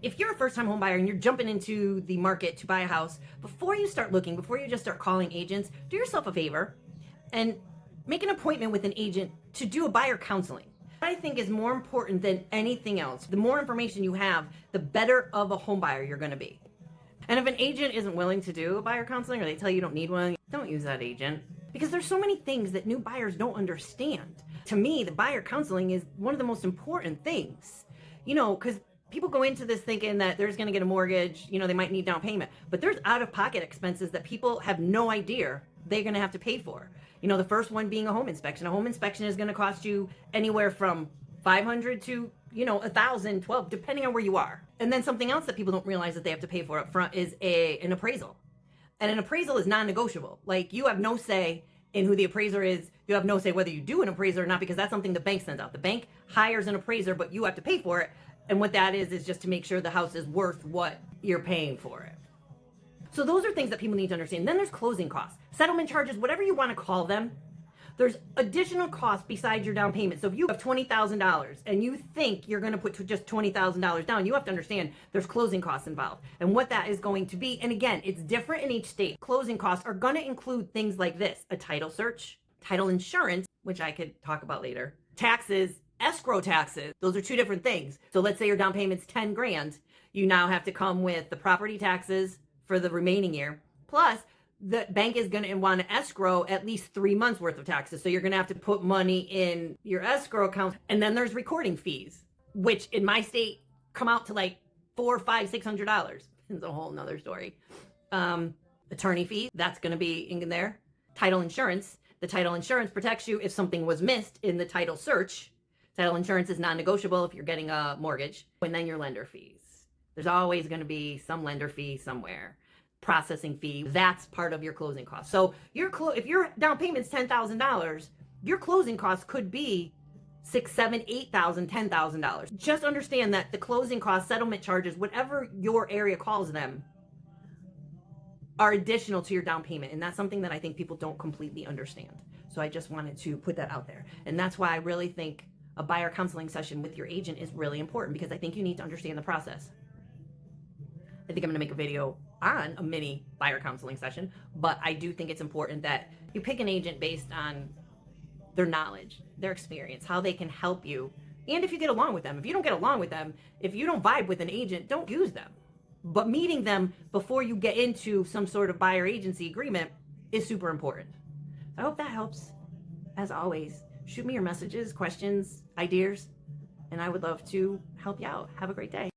If you're a first-time home buyer and you're jumping into the market to buy a house, before you start looking, before you just start calling agents, do yourself a favor and make an appointment with an agent to do a buyer counseling. What I think is more important than anything else, the more information you have, the better of a home buyer you're going to be. And if an agent isn't willing to do a buyer counseling, or they tell you don't need one, don't use that agent, because there's so many things that new buyers don't understand. To me, the buyer counseling is one of the most important things, because people go into this thinking that they're going to get a mortgage, they might need down payment, but there's out-of-pocket expenses that people have no idea they're going to have to pay for. The first one being a home inspection. A home inspection is going to cost you anywhere from $500 to $1,000, $1,200, depending on where you are. And then something else that people don't realize that they have to pay for up front is an appraisal. And an appraisal is non-negotiable. Like, you have no say in who the appraiser is. You have no say whether you do an appraiser or not, because that's something the bank sends out. The bank hires an appraiser, but you have to pay for it. And what that is just to make sure the house is worth what you're paying for it. So those are things that people need to understand. Then there's closing costs, settlement charges, whatever you want to call them. There's additional costs besides your down payment. So if you have $20,000 and you think you're going to put just $20,000 down, you have to understand there's closing costs involved and what that is going to be. And again, it's different in each state. Closing costs are going to include things like this: a title search, title insurance, which I could talk about later, taxes, escrow taxes. Those are two different things. So let's say your down payment's 10 grand. You now have to come with the property taxes for the remaining year, plus the bank is going to want to escrow at least 3 months worth of taxes. So you're going to have to put money in your escrow account. And then there's recording fees, which in my state come out to like $400, $500, $600. It's a whole nother story. Attorney fees, that's going to be in there. Title insurance. The title insurance protects you if something was missed in the title search. Title insurance is non-negotiable if you're getting a mortgage. And then your lender fees. There's always going to be some lender fee somewhere. Processing fee, that's part of your closing costs. So if your down payment's $10,000, your closing costs could be $6,000, $7,000, $8,000, $10,000. Just understand that the closing costs, settlement charges, whatever your area calls them, are additional to your down payment. And that's something that I think people don't completely understand. So I just wanted to put that out there. And that's why I really think a buyer counseling session with your agent is really important, because I think you need to understand the process. I think I'm going to make a video on a mini buyer counseling session, but I do think it's important that you pick an agent based on their knowledge, their experience, how they can help you, and if you get along with them. If you don't get along with them, if you don't vibe with an agent, don't use them. But meeting them before you get into some sort of buyer agency agreement is super important. I hope that helps. As always, shoot me your messages, questions, ideas, and I would love to help you out. Have a great day.